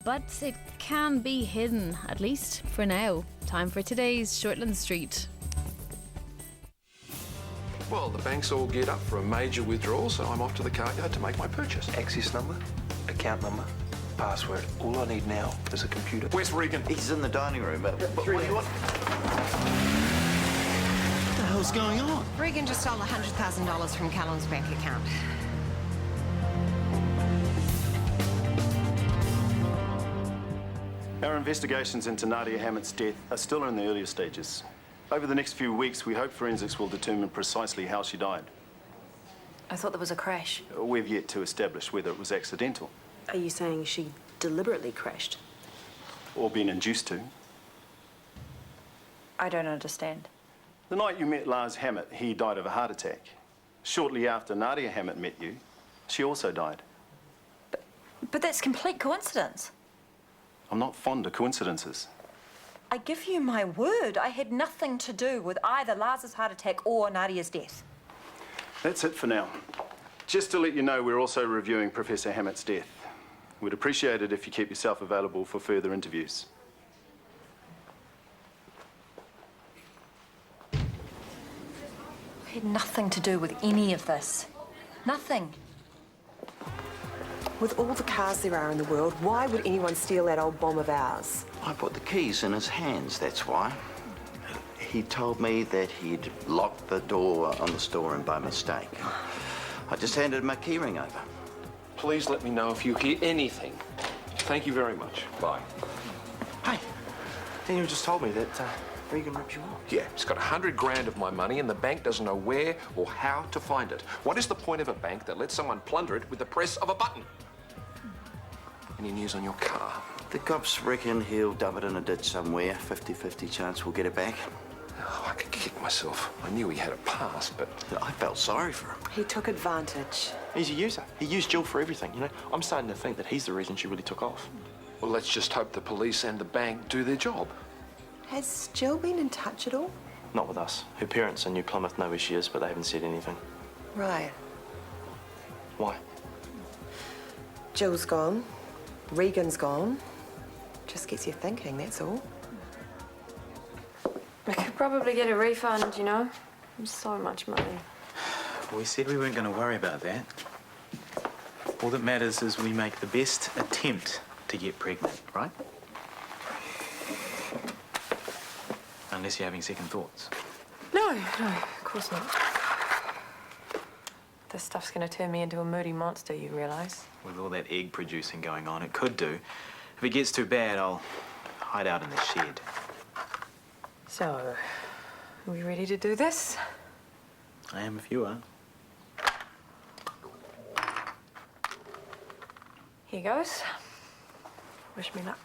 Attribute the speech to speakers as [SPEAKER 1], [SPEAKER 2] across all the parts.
[SPEAKER 1] but it can be hidden, at least for now. Time for today's Shortland Street.
[SPEAKER 2] Well, the bank's all geared up for a major withdrawal, so I'm off to the car yard to make my purchase.
[SPEAKER 3] Access number, account number, password. All I need now is a computer.
[SPEAKER 2] Where's Regan?
[SPEAKER 4] He's in the dining room. What do you want?
[SPEAKER 5] What the hell's going on?
[SPEAKER 6] Regan just stole $100,000 from Callum's bank account.
[SPEAKER 7] Our investigations into Nadia Hammett's death are still in the earlier stages. Over the next few weeks, we hope forensics will determine precisely how she died.
[SPEAKER 8] I thought there was a crash.
[SPEAKER 7] We've yet to establish whether it was accidental
[SPEAKER 8] Are you saying she deliberately crashed?
[SPEAKER 7] or been induced to.
[SPEAKER 8] I don't understand.
[SPEAKER 7] The night you met Lars Hammett, he died of a heart attack. Shortly after Nadia Hammett met you, she also died.
[SPEAKER 8] But that's complete coincidence.
[SPEAKER 7] I'm not fond of coincidences.
[SPEAKER 8] I give you my word, I had nothing to do with either Lars's heart attack or Nadia's death.
[SPEAKER 7] That's it for now. Just to let you know, we're also reviewing Professor Hammett's death. We'd appreciate it if you keep yourself available for further interviews.
[SPEAKER 8] I had nothing to do with any of this. Nothing.
[SPEAKER 9] With all the cars there are in the world, why would anyone steal that old bomb of ours?
[SPEAKER 4] I put the keys in his hands, that's why. He told me that he'd locked the door on the storeroom by mistake. I just handed him a keyring over.
[SPEAKER 2] Please let me know if you hear anything. Thank you very much. Bye.
[SPEAKER 3] Hey, Daniel just told me that Regan ripped you off.
[SPEAKER 2] Yeah, he's got 100 grand of my money and the bank doesn't know where or how to find it. What is the point of a bank that lets someone plunder it with the press of a button? Any news on your car?
[SPEAKER 4] The cops reckon he'll dump it in a ditch somewhere. 50-50 chance we'll get it back.
[SPEAKER 2] Oh, I could kick myself. I knew he had a past, but...
[SPEAKER 4] I felt sorry for him.
[SPEAKER 9] He took advantage.
[SPEAKER 3] He's a user. He used Jill for everything, you know. I'm starting to think that he's the reason she really took off.
[SPEAKER 2] Well, let's just hope the police and the bank do their job.
[SPEAKER 9] Has Jill been in touch at all?
[SPEAKER 3] Not with us. Her parents in New Plymouth know where she is, but they haven't said anything.
[SPEAKER 9] Right.
[SPEAKER 3] Why?
[SPEAKER 9] Jill's gone. Regan's gone. Just gets you thinking, that's all.
[SPEAKER 10] I could probably get a refund, you know. So much money.
[SPEAKER 5] We said we weren't going to worry about that. All that matters is we make the best attempt to get pregnant, right? Unless you're having second thoughts.
[SPEAKER 10] No, of course not. This stuff's going to turn me into a moody monster, you realise?
[SPEAKER 5] With all that egg producing going on, it could do. If it gets too bad, I'll hide out in the shed.
[SPEAKER 10] So, are we ready to do this?
[SPEAKER 5] I am if you are.
[SPEAKER 10] Here goes. Wish me luck.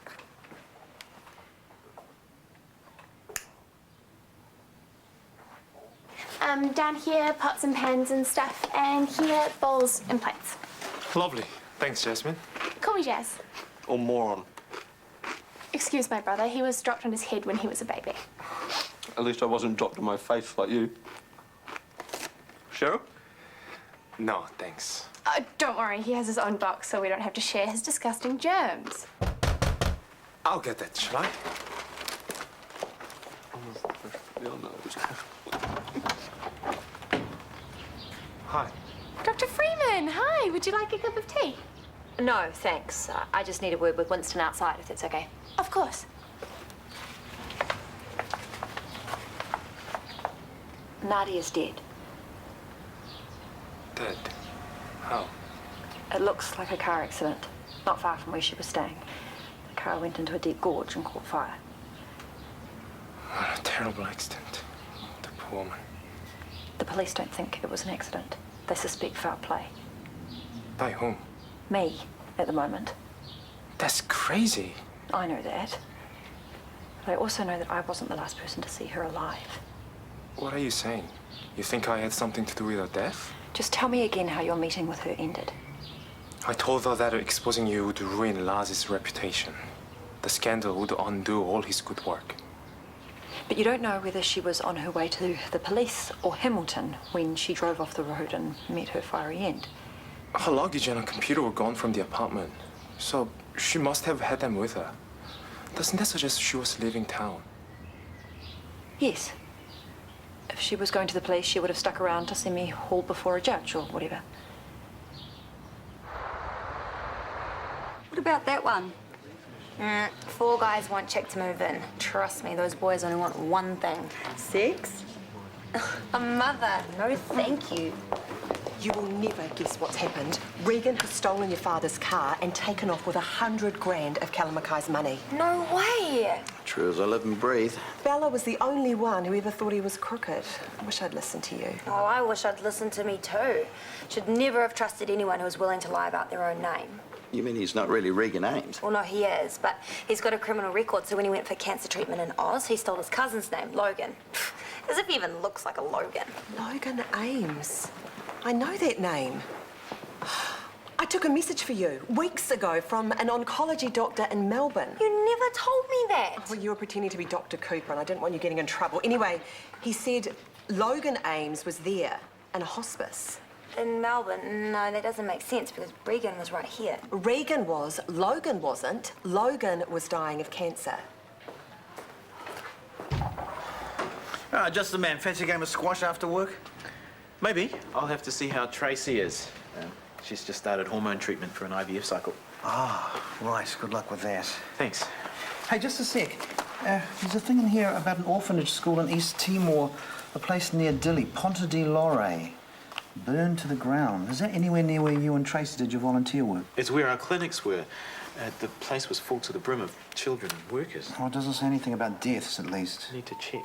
[SPEAKER 11] Down here, pots and pans and stuff, and here, bowls and plates.
[SPEAKER 12] Lovely. Thanks, Jasmine.
[SPEAKER 11] Call me Jazz.
[SPEAKER 3] Or moron.
[SPEAKER 11] Excuse my brother, he was dropped on his head when he was a baby.
[SPEAKER 3] At least I wasn't dropped on my face like you. Cheryl?
[SPEAKER 12] No, thanks.
[SPEAKER 11] Don't worry, he has his own box, so we don't have to share his disgusting germs.
[SPEAKER 12] I'll get that, shall I? Hi.
[SPEAKER 11] Dr. Freeman, hi, would you like a cup of tea?
[SPEAKER 8] No, thanks. I just need a word with Winston outside, if that's okay.
[SPEAKER 11] Of course.
[SPEAKER 8] Nadia's dead.
[SPEAKER 12] Dead? How?
[SPEAKER 8] It looks like a car accident, not far from where she was staying. The car went into a deep gorge and caught fire.
[SPEAKER 12] What a terrible accident. The poor woman.
[SPEAKER 8] The police don't think it was an accident. They suspect foul play.
[SPEAKER 12] By whom?
[SPEAKER 8] Me, at the moment.
[SPEAKER 12] That's crazy.
[SPEAKER 8] I know that. But I also know that I wasn't the last person to see her alive.
[SPEAKER 12] What are you saying? You think I had something to do with her death?
[SPEAKER 8] Just tell me again how your meeting with her ended.
[SPEAKER 12] I told her that exposing you would ruin Lars's reputation. The scandal would undo all his good work.
[SPEAKER 8] But you don't know whether she was on her way to the police or Hamilton when she drove off the road and met her fiery end.
[SPEAKER 12] Her luggage and her computer were gone from the apartment. So She must have had them with her. Doesn't that suggest she was leaving town?
[SPEAKER 8] Yes. If she was going to the police, she would have stuck around to see me hauled before a judge or whatever.
[SPEAKER 6] What about that one?
[SPEAKER 11] 4 guys want chick to move in. Trust me, those boys only want one thing.
[SPEAKER 9] Sex?
[SPEAKER 11] A mother. No, thank you.
[SPEAKER 9] You will never guess what's happened. Regan has stolen your father's car and taken off with 100 grand of Callum Mackay's money.
[SPEAKER 11] No way.
[SPEAKER 4] True as I live and breathe.
[SPEAKER 9] Bella was the only one who ever thought he was crooked. I wish I'd listened to you.
[SPEAKER 11] Oh, I wish I'd listened to me too. Should never have trusted anyone who was willing to lie about their own name.
[SPEAKER 4] You mean he's not really Regan Ames?
[SPEAKER 11] Well, no, he is, but he's got a criminal record, so when he went for cancer treatment in Oz, he stole his cousin's name, Logan. As if he even looks like a Logan.
[SPEAKER 9] Logan Ames. I know that name. I took a message for you weeks ago from an oncology doctor in Melbourne.
[SPEAKER 11] You never told me that.
[SPEAKER 9] Well, you were pretending to be Dr. Cooper and I didn't want you getting in trouble. Anyway, he said Logan Ames was there in a hospice.
[SPEAKER 11] In Melbourne? No, that doesn't make sense because Regan was right here.
[SPEAKER 9] Regan was, Logan wasn't. Logan was dying of cancer.
[SPEAKER 3] Just the man. Fancy a game of squash after work?
[SPEAKER 5] Maybe. I'll have to see how Tracy is. She's just started hormone treatment for an IVF cycle.
[SPEAKER 3] Ah, right. Good luck with that.
[SPEAKER 5] Thanks.
[SPEAKER 3] Hey, just a sec. There's a thing in here about an orphanage school in East Timor, a place near Dili, Ponta di Lore. Burned to the ground. Is that anywhere near where you and Tracy did your volunteer work?
[SPEAKER 5] It's where our clinics were. The place was full to the brim of children and workers.
[SPEAKER 3] Oh, it doesn't say anything about deaths, at least.
[SPEAKER 5] I need to check.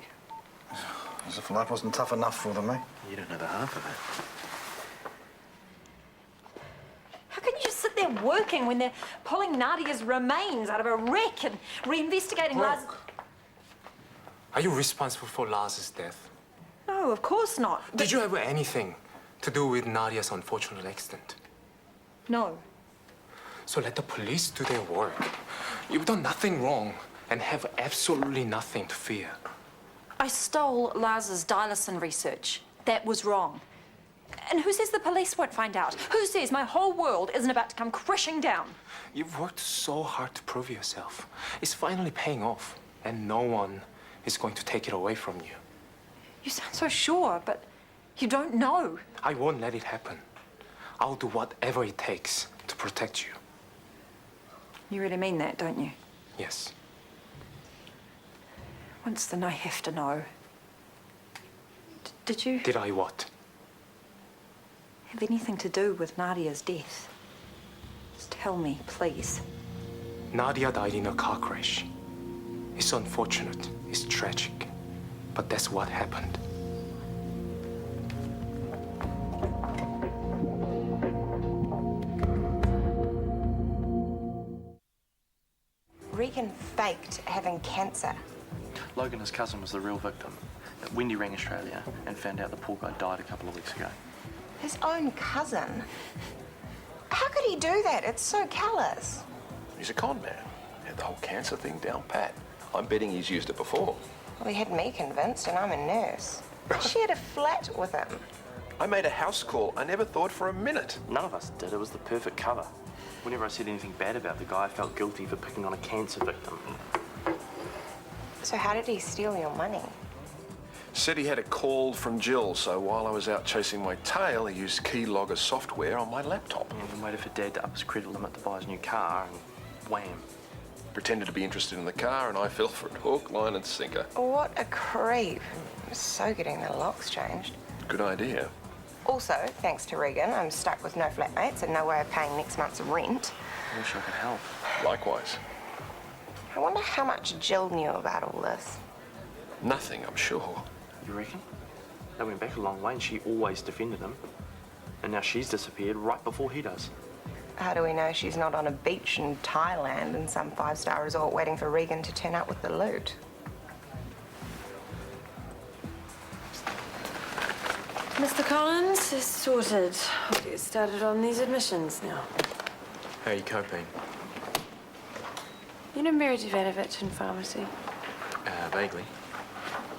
[SPEAKER 3] As if life wasn't tough enough for them, eh?
[SPEAKER 5] You don't know the half of it.
[SPEAKER 8] How can you just sit there working when they're pulling Nadia's remains out of a wreck and reinvestigating Lars?
[SPEAKER 12] Are you responsible for Lars's death?
[SPEAKER 8] No, of course not.
[SPEAKER 12] Did you have anything to do with Nadia's unfortunate accident?
[SPEAKER 8] No.
[SPEAKER 12] So let the police do their work. You've done nothing wrong and have absolutely nothing to fear.
[SPEAKER 8] I stole Lars's dialysin research. That was wrong. And who says the police won't find out? Who says my whole world isn't about to come crashing down?
[SPEAKER 12] You've worked so hard to prove yourself. It's finally paying off, and no one is going to take it away from you.
[SPEAKER 8] You sound so sure, but you don't know.
[SPEAKER 12] I won't let it happen. I'll do whatever it takes to protect you.
[SPEAKER 8] You really mean that, don't you?
[SPEAKER 12] Yes.
[SPEAKER 8] Once then I have to know. Did you
[SPEAKER 12] Did I what?
[SPEAKER 8] have anything to do with Nadia's death? Just tell me, please.
[SPEAKER 12] Nadia died in a car crash. It's unfortunate. It's tragic. But that's what happened.
[SPEAKER 9] Regan faked having cancer.
[SPEAKER 3] Logan, his cousin, was the real victim. Wendy rang Australia and found out the poor guy died a couple of weeks ago.
[SPEAKER 9] His own cousin? How could he do that? It's so callous.
[SPEAKER 2] He's a con man. Had the whole cancer thing down pat. I'm betting he's used it before.
[SPEAKER 9] Well, he had me convinced, and I'm a nurse. She had a flat with him.
[SPEAKER 2] I made a house call. I never thought for a minute.
[SPEAKER 3] None of us did. It was the perfect cover. Whenever I said anything bad about the guy, I felt guilty for picking on a cancer victim.
[SPEAKER 9] So how did he steal your money?
[SPEAKER 2] Said he had a call from Jill, so while I was out chasing my tail, he used keylogger software on my laptop.
[SPEAKER 3] And then waited for Dad to up his credit limit to buy his new car, and wham.
[SPEAKER 2] Pretended to be interested in the car, and I fell for it hook, line, and sinker.
[SPEAKER 9] What a creep. I'm so getting the locks changed.
[SPEAKER 2] Good idea.
[SPEAKER 9] Also, thanks to Regan, I'm stuck with no flatmates and no way of paying next month's rent.
[SPEAKER 3] I wish I could help.
[SPEAKER 2] Likewise.
[SPEAKER 9] I wonder how much Jill knew about all this.
[SPEAKER 2] Nothing, I'm sure.
[SPEAKER 3] You reckon? They went back a long way and she always defended him. And now she's disappeared right before he does.
[SPEAKER 9] How do we know she's not on a beach in Thailand in some five-star resort waiting for Regan to turn up with the loot?
[SPEAKER 10] Mr. Collins is sorted. I'll get started on these admissions now.
[SPEAKER 12] How are you coping?
[SPEAKER 10] You know Meredith Vanovich in pharmacy?
[SPEAKER 12] Vaguely.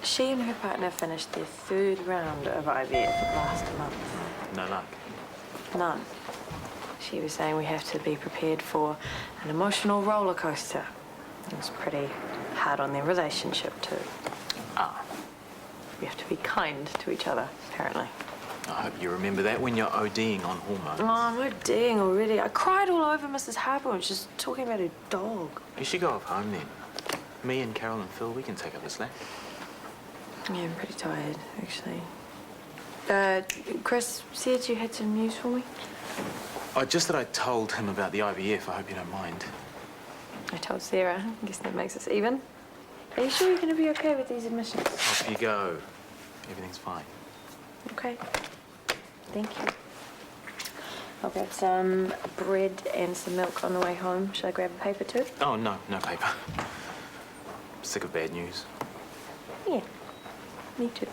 [SPEAKER 10] She and her partner finished their 3rd round of IVF last month.
[SPEAKER 12] No luck.
[SPEAKER 10] None. She was saying we have to be prepared for an emotional roller coaster. It was pretty hard on their relationship, too. We have to be kind to each other, apparently.
[SPEAKER 5] I hope you remember that when you're ODing on hormones.
[SPEAKER 10] Oh, I'm ODing already. I cried all over Mrs. Harper when she was talking about her dog.
[SPEAKER 5] You should go off home then. Me and Carol and Phil, we can take up the slack.
[SPEAKER 10] Yeah, I'm pretty tired, actually. Chris said you had some news for me?
[SPEAKER 5] Oh, just that I told him about the IVF. I hope you don't mind.
[SPEAKER 10] I told Sarah. I guess that makes us even. Are you sure you're going to be okay with these admissions?
[SPEAKER 5] Off you go. Everything's fine.
[SPEAKER 10] Okay. Thank you. I'll grab some bread and some milk on the way home. Should I grab a paper too?
[SPEAKER 5] Oh, no paper. Sick of bad news.
[SPEAKER 10] Yeah, me too.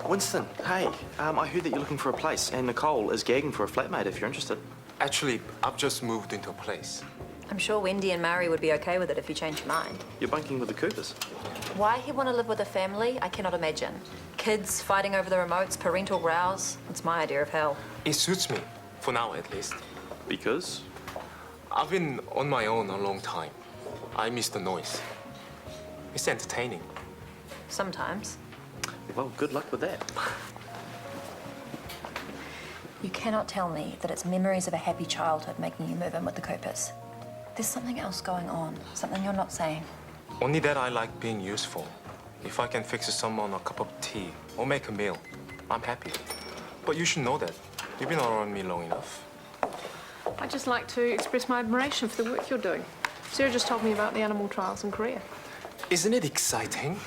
[SPEAKER 13] Winston, hey, I heard that you're looking for a place, and Nicole is gagging for a flatmate if you're interested.
[SPEAKER 12] Actually, I've just moved into a place.
[SPEAKER 8] I'm sure Wendy and Mary would be okay with it if you change your mind.
[SPEAKER 13] You're bunking with the Coopers.
[SPEAKER 8] Why he'd want to live with a family, I cannot imagine. Kids fighting over the remotes, parental rows. It's my idea of hell.
[SPEAKER 12] It suits me, for now at least.
[SPEAKER 13] Because?
[SPEAKER 12] I've been on my own a long time. I miss the noise. It's entertaining.
[SPEAKER 8] Sometimes.
[SPEAKER 13] Well, good luck with that.
[SPEAKER 8] You cannot tell me that it's memories of a happy childhood making you move in with the Coopers. There's something else going on, something you're not saying.
[SPEAKER 12] Only that I like being useful. If I can fix someone a cup of tea or make a meal, I'm happy. But you should know that. You've been around me long enough.
[SPEAKER 14] I'd just like to express my admiration for the work you're doing. Sarah just told me about the animal trials in Korea.
[SPEAKER 12] Isn't it exciting?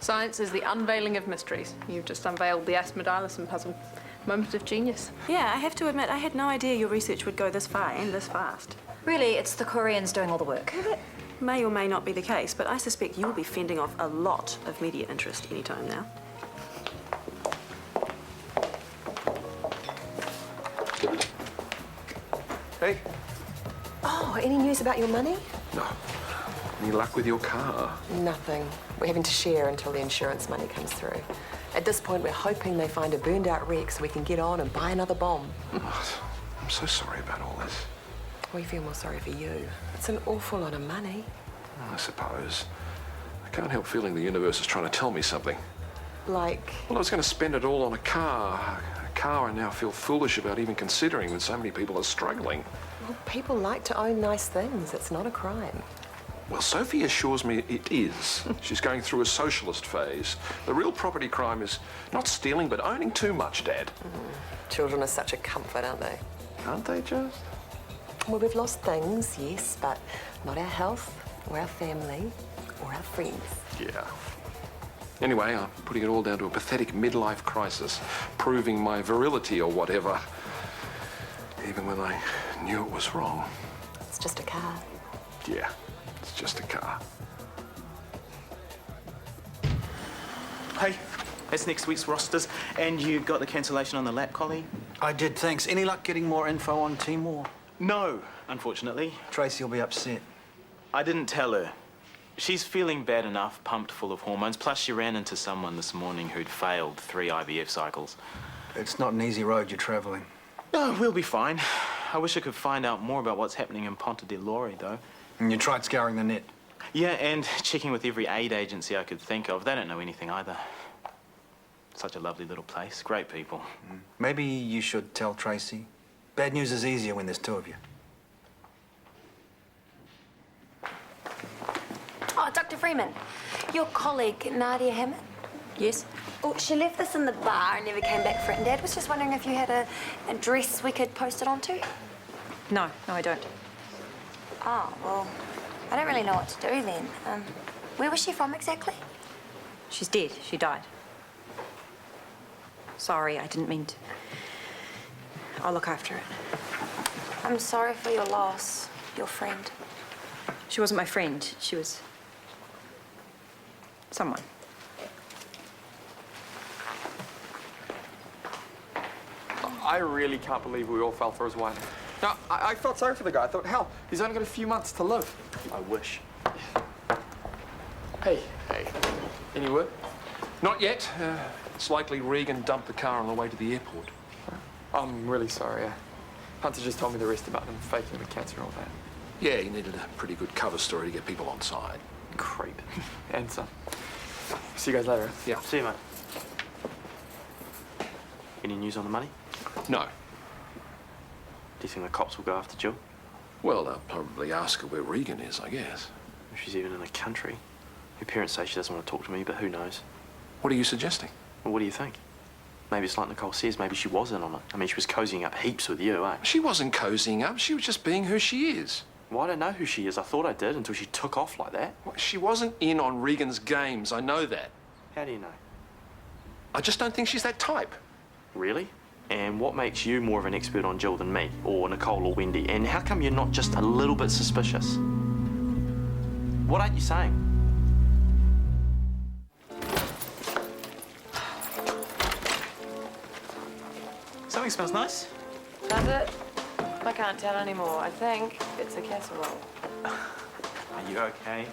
[SPEAKER 14] Science is the unveiling of mysteries. You've just unveiled the asthma-dilation puzzle. Moment of genius.
[SPEAKER 15] Yeah, I have to admit, I had no idea your research would go this far and this fast.
[SPEAKER 8] Really, it's the Koreans doing all the work.
[SPEAKER 15] Well, that may or may not be the case, but I suspect you'll be fending off a lot of media interest anytime now.
[SPEAKER 2] Hey.
[SPEAKER 9] Oh, any news about your money?
[SPEAKER 2] No. Any luck with your car?
[SPEAKER 9] Nothing. We're having to share until the insurance money comes through. At this point, we're hoping they find a burned-out wreck so we can get on and buy another bomb.
[SPEAKER 2] Oh, I'm so sorry about all this.
[SPEAKER 9] We feel more sorry for you. It's an awful lot of money.
[SPEAKER 2] I suppose. I can't help feeling the universe is trying to tell me something.
[SPEAKER 9] Like?
[SPEAKER 2] Well, I was going to spend it all on a car. A car I now feel foolish about even considering when so many people are struggling.
[SPEAKER 9] Well, people like to own nice things. It's not a crime.
[SPEAKER 2] Well, Sophie assures me it is. She's going through a socialist phase. The real property crime is not stealing, but owning too much, Dad.
[SPEAKER 9] Children are such a comfort, aren't they?
[SPEAKER 2] Aren't they just?
[SPEAKER 9] Well, we've lost things, yes, but not our health, or our family, or our friends.
[SPEAKER 2] Yeah. Anyway, I'm putting it all down to a pathetic midlife crisis, proving my virility or whatever. Even when I knew it was wrong.
[SPEAKER 9] It's just a car.
[SPEAKER 2] Yeah. It's just a car.
[SPEAKER 5] Hey, that's next week's rosters. And you got the cancellation on the lap collie?
[SPEAKER 3] I did, thanks. Any luck getting more info on Timor?
[SPEAKER 5] No, unfortunately.
[SPEAKER 3] Tracy will be upset.
[SPEAKER 5] I didn't tell her. She's feeling bad enough, pumped full of hormones. Plus, she ran into someone this morning who'd failed 3 IVF cycles.
[SPEAKER 3] It's not an easy road you're travelling.
[SPEAKER 5] Oh, we'll be fine. I wish I could find out more about what's happening in Ponte di Lore, though.
[SPEAKER 3] And you tried scouring the net?
[SPEAKER 5] Yeah, and checking with every aid agency I could think of. They don't know anything either. Such a lovely little place. Great people.
[SPEAKER 3] Maybe you should tell Tracy. Bad news is easier when there's 2 of you.
[SPEAKER 11] Oh, Dr. Freeman, your colleague, Nadia Hammett?
[SPEAKER 8] Yes?
[SPEAKER 11] Oh, she left this in the bar and never came back for it. And Dad was just wondering if you had a address we could post it onto.
[SPEAKER 8] No, I don't.
[SPEAKER 11] Oh, well, I don't really know what to do then. Where was she from exactly?
[SPEAKER 8] She's dead. She died. Sorry, I didn't mean to. I'll look after it.
[SPEAKER 11] I'm sorry for your loss, your friend.
[SPEAKER 8] She wasn't my friend. She was someone.
[SPEAKER 16] I really can't believe we all fell for his wife. No, I felt sorry for the guy. I thought, hell, he's only got a few months to live.
[SPEAKER 5] I wish.
[SPEAKER 16] Hey.
[SPEAKER 2] Hey.
[SPEAKER 16] Any word?
[SPEAKER 2] Not yet. It's likely Regan dumped the car on the way to the airport.
[SPEAKER 16] I'm really sorry. Hunter just told me the rest about him faking the cancer and all that.
[SPEAKER 2] Yeah, he needed a pretty good cover story to get people on side.
[SPEAKER 16] Creep. And some. See you guys later.
[SPEAKER 2] Yeah.
[SPEAKER 5] See you, mate. Any news on the money?
[SPEAKER 2] No.
[SPEAKER 5] Do you think the cops will go after Jill?
[SPEAKER 2] Well, they'll probably ask her where Regan is, I guess.
[SPEAKER 5] If she's even in the country. Her parents say she doesn't want to talk to me, but who knows?
[SPEAKER 2] What are you suggesting?
[SPEAKER 5] Well, what do you think? Maybe it's like Nicole says, maybe she was in on it. I mean, she was cozying up heaps with you, eh?
[SPEAKER 2] She wasn't cozying up. She was just being who she is.
[SPEAKER 5] Well, I don't know who she is. I thought I did until she took off like that.
[SPEAKER 2] Well, she wasn't in on Regan's games. I know that.
[SPEAKER 5] How do you know?
[SPEAKER 2] I just don't think she's that type.
[SPEAKER 5] Really? And what makes you more of an expert on Jill than me, or Nicole, or Wendy? And how come you're not just a little bit suspicious? What aren't you saying? Something smells nice.
[SPEAKER 10] Does it? I can't tell anymore. I think it's a casserole.
[SPEAKER 5] Are you okay?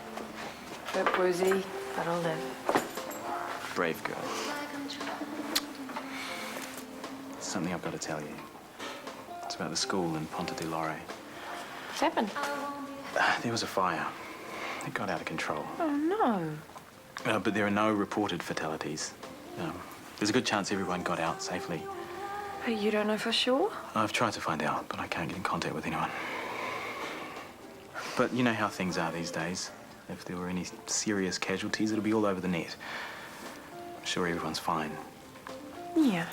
[SPEAKER 10] A bit woozy, but I'll live.
[SPEAKER 5] Brave girl. Something I've got to tell you. It's about the school in Ponte di Lore.
[SPEAKER 10] What's happened?
[SPEAKER 5] There was a fire. It got out of control.
[SPEAKER 10] Oh, no.
[SPEAKER 5] But there are no reported fatalities. There's a good chance everyone got out safely.
[SPEAKER 10] But you don't know for sure?
[SPEAKER 5] I've tried to find out, but I can't get in contact with anyone. But you know how things are these days. If there were any serious casualties, it'll be all over the net. I'm sure everyone's fine.
[SPEAKER 10] Yeah.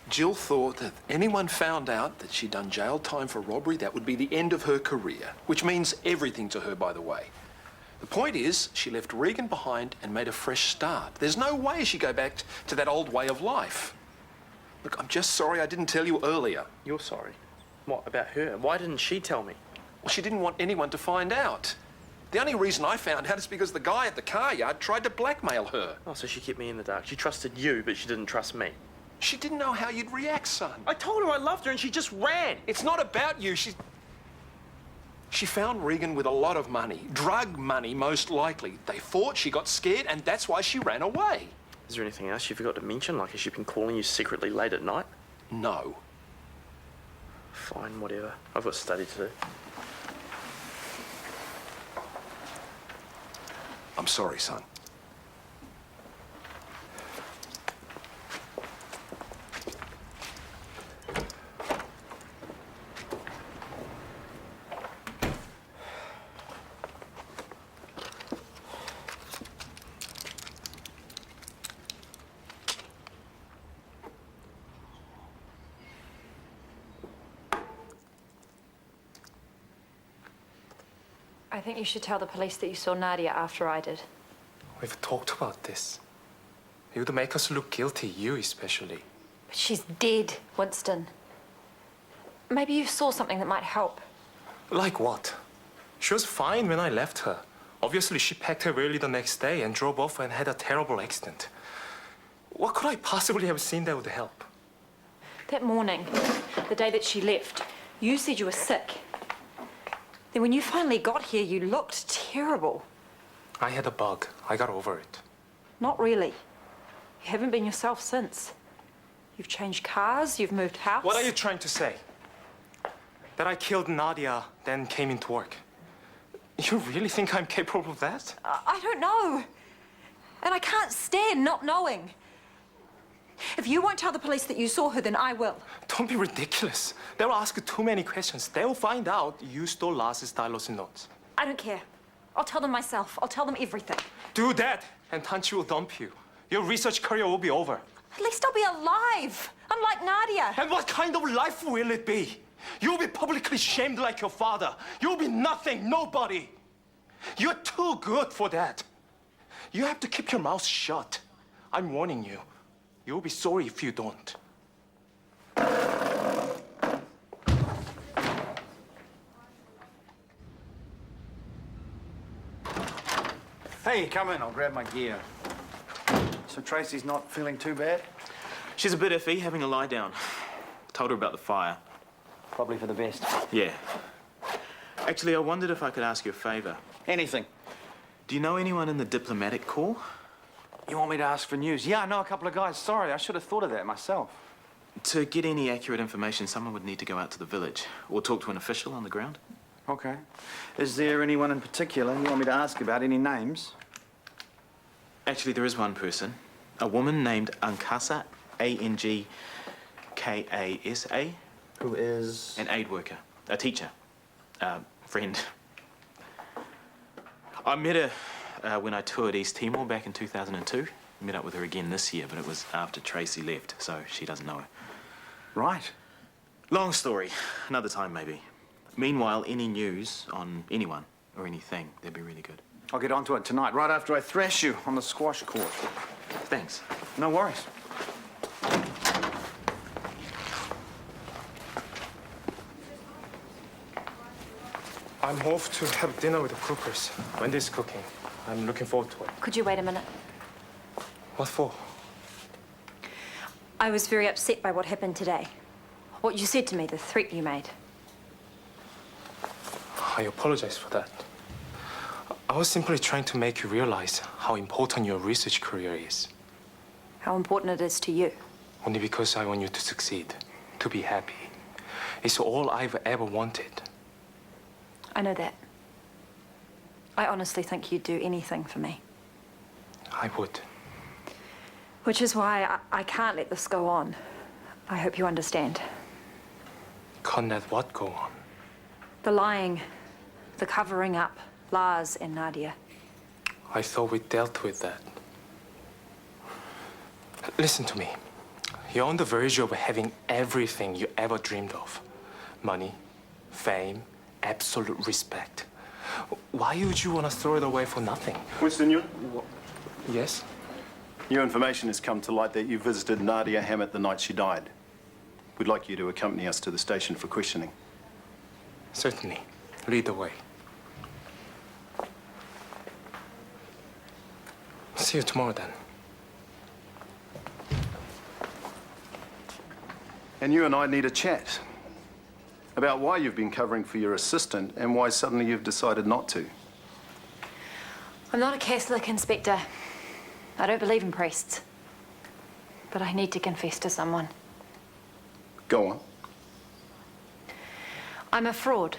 [SPEAKER 2] Jill thought that if anyone found out that she'd done jail time for robbery, that would be the end of her career, which means everything to her, by the way. The point is, she left Regan behind and made a fresh start. There's no way she'd go back to that old way of life. Look, I'm just sorry I didn't tell you earlier.
[SPEAKER 5] You're sorry? What, about her? Why didn't she tell me?
[SPEAKER 2] Well, she didn't want anyone to find out. The only reason I found out is because the guy at the car yard tried to blackmail her.
[SPEAKER 5] Oh, so she kept me in the dark. She trusted you, but she didn't trust me.
[SPEAKER 2] She didn't know how you'd react, son.
[SPEAKER 5] I told her I loved her and she just ran.
[SPEAKER 2] It's not about you. She found Regan with a lot of money. Drug money, most likely. They thought she got scared and that's why she ran away.
[SPEAKER 5] Is there anything else you forgot to mention? Like, has she been calling you secretly late at night?
[SPEAKER 2] No.
[SPEAKER 5] Fine, whatever. I've got study to do.
[SPEAKER 2] I'm sorry, son.
[SPEAKER 8] I think you should tell the police that you saw Nadia after I did.
[SPEAKER 12] We've talked about this. It would make us look guilty, you especially.
[SPEAKER 8] But she's dead, Winston. Maybe you saw something that might help.
[SPEAKER 12] Like what? She was fine when I left her. Obviously, she packed her early the next day and drove off and had a terrible accident. What could I possibly have seen that would help?
[SPEAKER 8] That morning, the day that she left, you said you were sick. Then when you finally got here, you looked terrible.
[SPEAKER 12] I had a bug. I got over it.
[SPEAKER 8] Not really. You haven't been yourself since. You've changed cars, you've moved house.
[SPEAKER 12] What are you trying to say? That I killed Nadia, then came into work? You really think I'm capable of that?
[SPEAKER 8] I don't know. And I can't stand not knowing. If you won't tell the police that you saw her, then I will.
[SPEAKER 12] Don't be ridiculous. They'll ask you too many questions. They'll find out you stole Lars's stylus and notes.
[SPEAKER 8] I don't care. I'll tell them myself. I'll tell them everything.
[SPEAKER 12] Do that, and Tanchi will dump you. Your research career will be over.
[SPEAKER 8] At least I'll be alive, unlike Nadia.
[SPEAKER 12] And what kind of life will it be? You'll be publicly shamed like your father. You'll be nothing, nobody. You're too good for that. You have to keep your mouth shut. I'm warning you. You'll be sorry if you don't.
[SPEAKER 3] Hey, come in. I'll grab my gear. So Tracy's not feeling too bad?
[SPEAKER 13] She's a bit iffy, having a lie down. Told her about the fire.
[SPEAKER 3] Probably for the best.
[SPEAKER 13] Yeah. Actually, I wondered if I could ask you a favour.
[SPEAKER 3] Anything.
[SPEAKER 13] Do you know anyone in the diplomatic corps?
[SPEAKER 3] You want me to ask for news? Yeah, I know a couple of guys. Sorry, I should have thought of that myself.
[SPEAKER 13] To get any accurate information, someone would need to go out to the village or talk to an official on the ground.
[SPEAKER 3] Okay. Is there anyone in particular you want me to ask about? Any names?
[SPEAKER 13] Actually, there is one person. A woman named Angkasa, A-N-G-K-A-S-A.
[SPEAKER 3] Who is?
[SPEAKER 13] An aid worker. A teacher. Friend. I met her when I toured East Timor back in 2002. Met up with her again this year, but it was after Tracy left, so she doesn't know her.
[SPEAKER 3] Right.
[SPEAKER 13] Long story. Another time, maybe. Meanwhile, any news on anyone or anything, that'd be really good.
[SPEAKER 3] I'll get onto it tonight, right after I thrash you on the squash court.
[SPEAKER 13] Thanks.
[SPEAKER 3] No worries.
[SPEAKER 12] I'm off to have dinner with the cookers. Wendy's cooking. I'm looking forward to it.
[SPEAKER 8] Could you wait a minute?
[SPEAKER 12] What for?
[SPEAKER 8] I was very upset by what happened today. What you said to me, the threat you made.
[SPEAKER 12] I apologize for that. I was simply trying to make you realize how important your research career is.
[SPEAKER 8] How important it is to you.
[SPEAKER 12] Only because I want you to succeed, to be happy. It's all I've ever wanted.
[SPEAKER 8] I know that. I honestly think you'd do anything for me.
[SPEAKER 12] I would.
[SPEAKER 8] Which is why I can't let this go on. I hope you understand.
[SPEAKER 12] Can't let what go on?
[SPEAKER 8] The lying, the covering up, Lars and Nadia.
[SPEAKER 12] I thought we dealt with that. Listen to me. You're on the verge of having everything you ever dreamed of. Money, fame, absolute respect. Why would you want to throw it away for nothing?
[SPEAKER 7] Winston,
[SPEAKER 12] Yes?
[SPEAKER 7] New information has come to light that you visited Nadia Hammett the night she died. We'd like you to accompany us to the station for questioning.
[SPEAKER 12] Certainly. Lead the way. See you tomorrow, then.
[SPEAKER 7] And you and I need a chat about why you've been covering for your assistant and why suddenly you've decided not to.
[SPEAKER 8] I'm not a Catholic, Inspector. I don't believe in priests. But I need to confess to someone.
[SPEAKER 7] Go on.
[SPEAKER 8] I'm a fraud.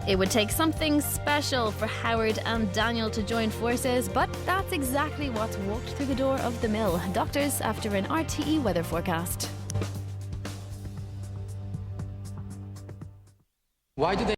[SPEAKER 1] It would take something special for Howard and Daniel to join forces, but that's exactly what's walked through the door of the mill. Doctors after an RTE weather forecast.
[SPEAKER 17] Why do they